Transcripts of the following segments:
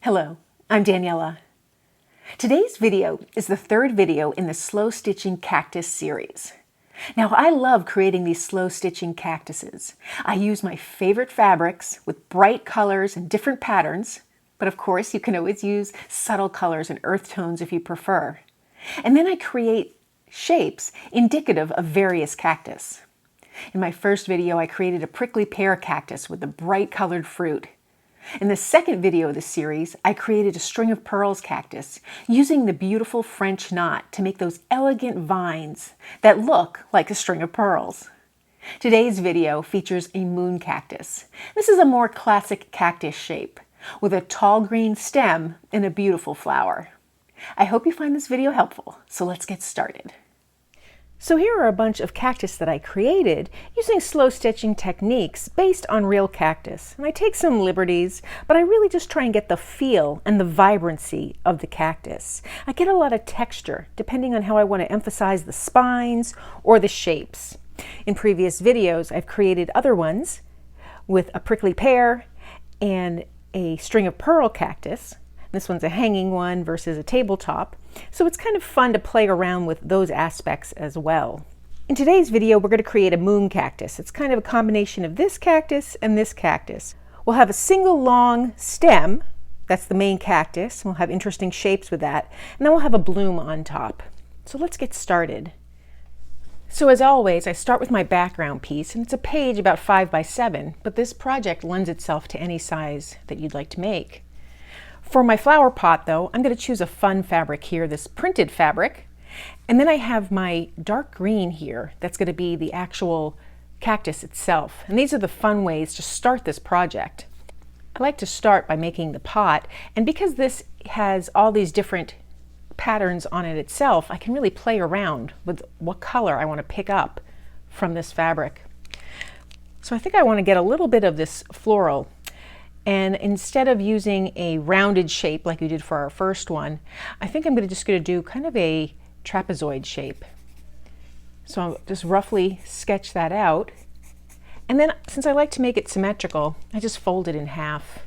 Hello, I'm Daniela. Today's video is the third video in the slow stitching cactus series. Now, I love creating these slow stitching cactuses. I use my favorite fabrics with bright colors and different patterns, but of course you can always use subtle colors and earth tones if you prefer. And then I create shapes indicative of various cactus. In my first video, I created a prickly pear cactus with a bright colored fruit. In the second video of the series, I created a string of pearls cactus using the beautiful French knot to make those elegant vines that look like a string of pearls. Today's video features a moon cactus. This is a more classic cactus shape with a tall green stem and a beautiful flower. I hope you find this video helpful, so let's get started. So here are a bunch of cactus that I created using slow stitching techniques based on real cactus. And I take some liberties, but I really just try and get the feel and the vibrancy of the cactus. I get a lot of texture depending on how I want to emphasize the spines or the shapes. In previous videos, I've created other ones with a prickly pear and a string of pearl cactus. This one's a hanging one versus a tabletop. So it's kind of fun to play around with those aspects as well. In today's video, we're going to create a moon cactus. It's kind of a combination of this cactus and this cactus. We'll have a single long stem. That's the main cactus. We'll have interesting shapes with that. And then we'll have a bloom on top. So let's get started. So as always, I start with my background piece, and it's a page about 5 by 7, but this project lends itself to any size that you'd like to make. For my flower pot though, I'm going to choose a fun fabric here, this printed fabric. And then I have my dark green here. That's going to be the actual cactus itself. And these are the fun ways to start this project. I like to start by making the pot. And because this has all these different patterns on it itself, I can really play around with what color I want to pick up from this fabric. So I think I want to get a little bit of this floral. And instead of using a rounded shape like we did for our first one, I think I'm just going to do kind of a trapezoid shape. So I'll just roughly sketch that out. And then since I like to make it symmetrical, I just fold it in half.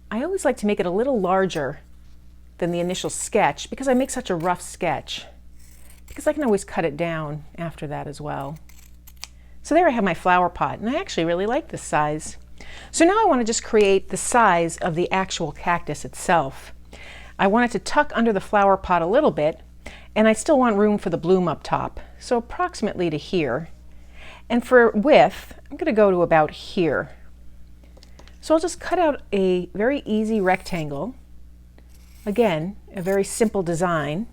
I always like to make it a little larger than the initial sketch because I make such a rough sketch, because I can always cut it down after that as well. So there I have my flower pot, and I actually really like this size. So now I want to just create the size of the actual cactus itself. I want it to tuck under the flower pot a little bit, and I still want room for the bloom up top, so approximately to here. And for width, I'm going to go to about here. So I'll just cut out a very easy rectangle. Again, a very simple design,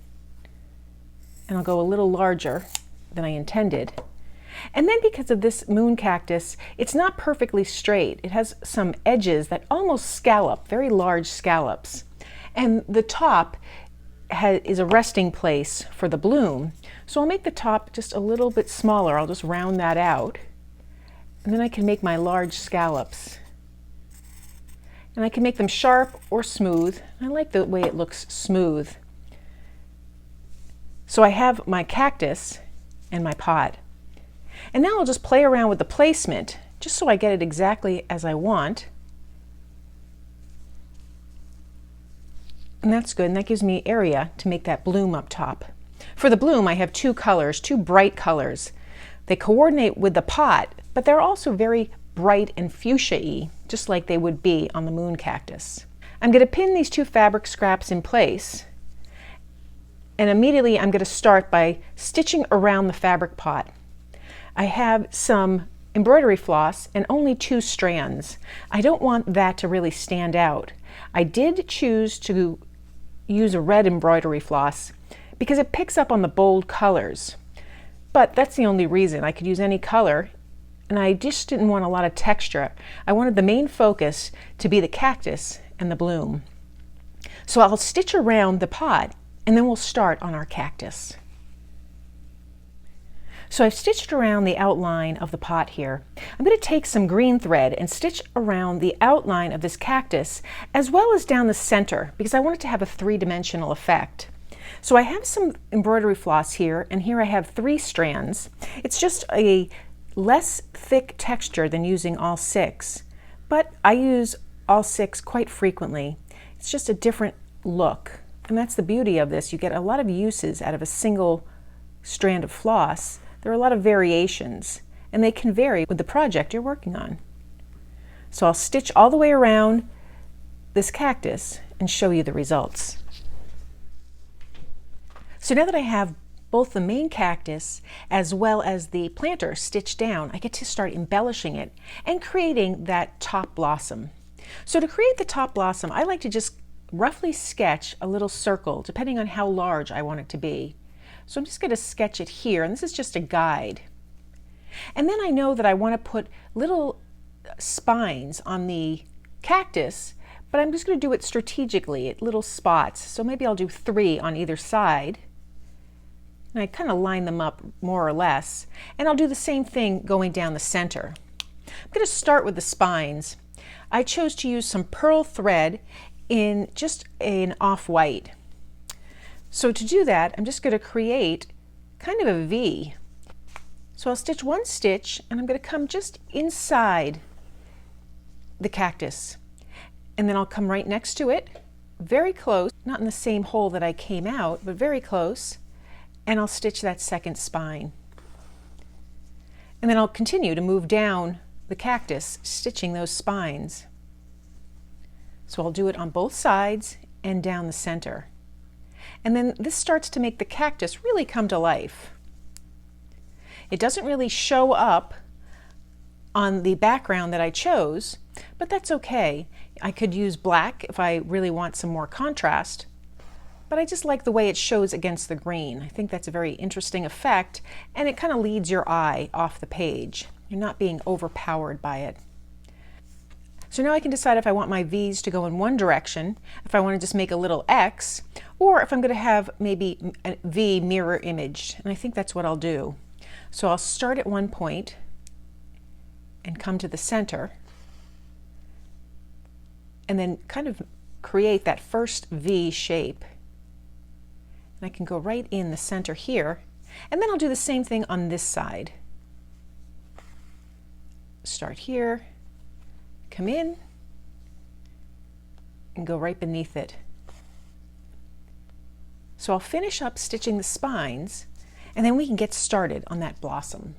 and I'll go a little larger than I intended. And then because of this moon cactus, it's not perfectly straight. It has some edges that almost scallop, very large scallops. And the top is a resting place for the bloom. So I'll make the top just a little bit smaller. I'll just round that out. And then I can make my large scallops. And I can make them sharp or smooth. I like the way it looks smooth. So I have my cactus and my pot. And now I'll just play around with the placement, just so I get it exactly as I want. And that's good, and that gives me area to make that bloom up top. For the bloom, I have two colors, two bright colors. They coordinate with the pot, but they're also very bright and fuchsia-y, just like they would be on the moon cactus. I'm going to pin these two fabric scraps in place, and immediately I'm going to start by stitching around the fabric pot. I have some embroidery floss and only 2 strands. I don't want that to really stand out. I did choose to use a red embroidery floss because it picks up on the bold colors. But that's the only reason. I could use any color, and I just didn't want a lot of texture. I wanted the main focus to be the cactus and the bloom. So I'll stitch around the pot, and then we'll start on our cactus. So I've stitched around the outline of the pot here. I'm going to take some green thread and stitch around the outline of this cactus as well as down the center because I want it to have a 3-dimensional effect. So I have some embroidery floss here, and here I have 3 strands. It's just a less thick texture than using all 6, but I use all six quite frequently. It's just a different look. And that's the beauty of this. You get a lot of uses out of a single strand of floss. There are a lot of variations, and they can vary with the project you're working on. So I'll stitch all the way around this cactus and show you the results. So now that I have both the main cactus as well as the planter stitched down, I get to start embellishing it and creating that top blossom. So to create the top blossom, I like to just roughly sketch a little circle depending on how large I want it to be. So I'm just going to sketch it here, and this is just a guide. And then I know that I want to put little spines on the cactus, but I'm just going to do it strategically at little spots. So maybe I'll do 3 on either side. And I kind of line them up more or less. And I'll do the same thing going down the center. I'm going to start with the spines. I chose to use some pearl thread in just an off-white. So to do that, I'm just going to create kind of a V. So I'll stitch 1 stitch, and I'm going to come just inside the cactus. And then I'll come right next to it, very close, not in the same hole that I came out, but very close. And I'll stitch that second spine. And then I'll continue to move down the cactus, stitching those spines. So I'll do it on both sides and down the center. And then this starts to make the cactus really come to life. It doesn't really show up on the background that I chose, but that's okay. I could use black if I really want some more contrast. But I just like the way it shows against the green. I think that's a very interesting effect, and it kind of leads your eye off the page. You're not being overpowered by it. So now I can decide if I want my V's to go in one direction, if I want to just make a little X, or if I'm going to have maybe a V mirror image, and I think that's what I'll do. So I'll start at one point and come to the center, and then kind of create that first V shape. And I can go right in the center here, and then I'll do the same thing on this side. Start here, come in, and go right beneath it. So I'll finish up stitching the spines, and then we can get started on that blossom.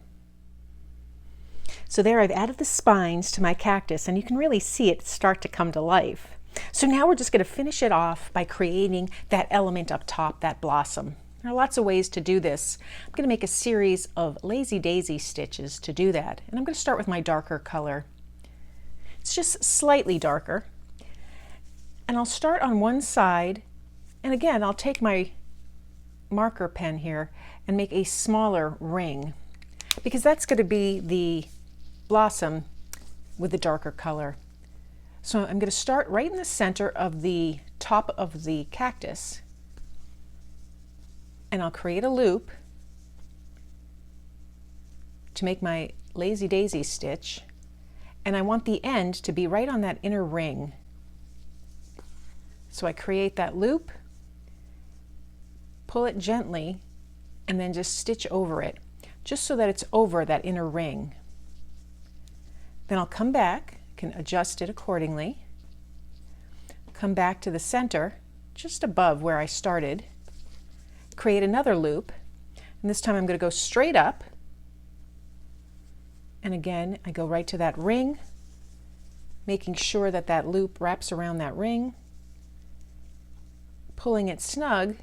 So there I've added the spines to my cactus, and you can really see it start to come to life. So now we're just going to finish it off by creating that element up top, that blossom. There are lots of ways to do this. I'm going to make a series of lazy daisy stitches to do that. And I'm going to start with my darker color. It's just slightly darker. And I'll start on one side. And again, I'll take my marker pen here and make a smaller ring, because that's going to be the blossom with the darker color. So I'm going to start right in the center of the top of the cactus, and I'll create a loop to make my lazy daisy stitch, and I want the end to be right on that inner ring. So I create that loop, pull it gently, and then just stitch over it, just so that it's over that inner ring. Then I'll come back, can adjust it accordingly, come back to the center, just above where I started, create another loop, and this time I'm going to go straight up, and again I go right to that ring, making sure that that loop wraps around that ring, pulling it snug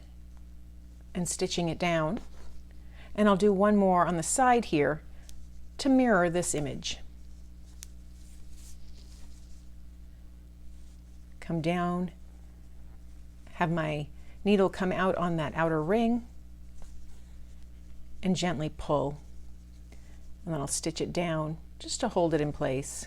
and stitching it down, and I'll do one more on the side here to mirror this image. Come down, have my needle come out on that outer ring, and gently pull. And then I'll stitch it down just to hold it in place.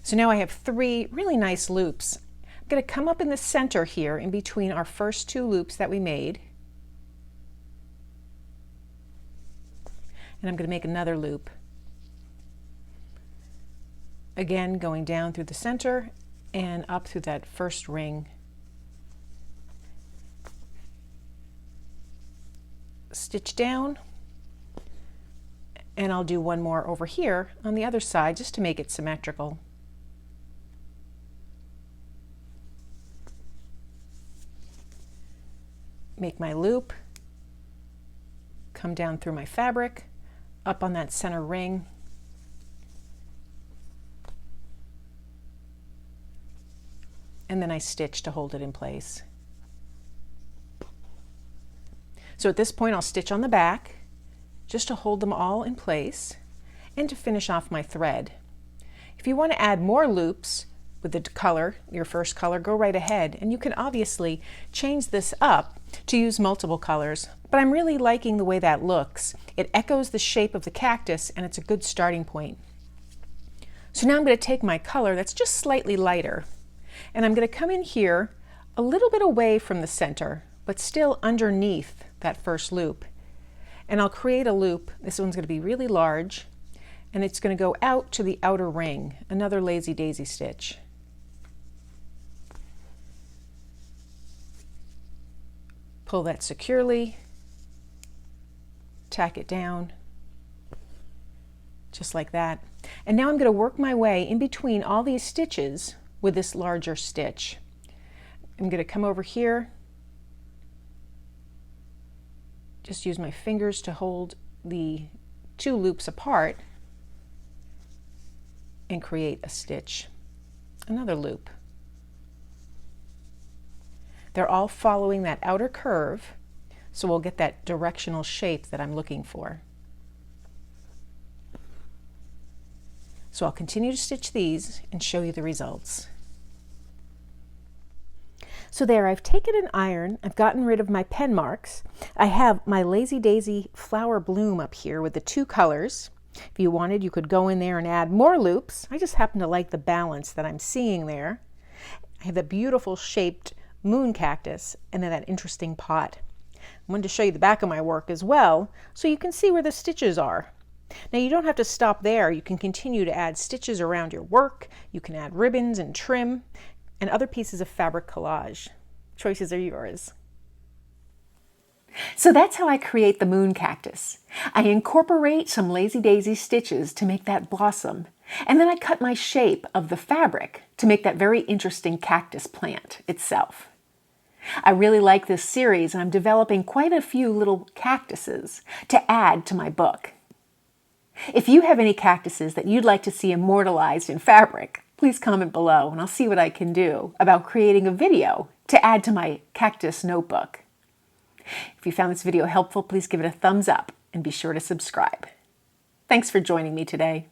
So now I have 3 really nice loops. I'm going to come up in the center here in between our first 2 loops that we made. And I'm going to make another loop. Again, going down through the center and up through that first ring. Stitch down And I'll do one more over here on the other side just to make it symmetrical. Make my loop, come down through my fabric, up on that center ring, and then I stitch to hold it in place. So at this point I'll stitch on the back just to hold them all in place and to finish off my thread. If you want to add more loops with the color, your first color, go right ahead, and you can obviously change this up to use multiple colors, but I'm really liking the way that looks. It echoes the shape of the cactus and it's a good starting point. So now I'm going to take my color that's just slightly lighter, and I'm going to come in here a little bit away from the center, but still underneath that first loop. And I'll create a loop. This one's going to be really large, and it's going to go out to the outer ring, another lazy daisy stitch. Pull that securely, tack it down, just like that. And now I'm going to work my way in between all these stitches with this larger stitch. I'm going to come over here, just use my fingers to hold the two loops apart and create a stitch, another loop. They're all following that outer curve, so we'll get that directional shape that I'm looking for. So I'll continue to stitch these and show you the results. So there, I've taken an iron, I've gotten rid of my pen marks. I have my Lazy Daisy flower bloom up here with the two colors. If you wanted, you could go in there and add more loops. I just happen to like the balance that I'm seeing there. I have the beautiful shaped moon cactus and then that interesting pot. I wanted to show you the back of my work as well, so you can see where the stitches are. Now you don't have to stop there. You can continue to add stitches around your work. You can add ribbons and trim and other pieces of fabric collage. Choices are yours. So that's how I create the moon cactus. I incorporate some Lazy Daisy stitches to make that blossom, and then I cut my shape of the fabric to make that very interesting cactus plant itself. I really like this series, and I'm developing quite a few little cactuses to add to my book. If you have any cactuses that you'd like to see immortalized in fabric, please comment below and I'll see what I can do about creating a video to add to my cactus notebook. If you found this video helpful, please give it a thumbs up and be sure to subscribe. Thanks for joining me today.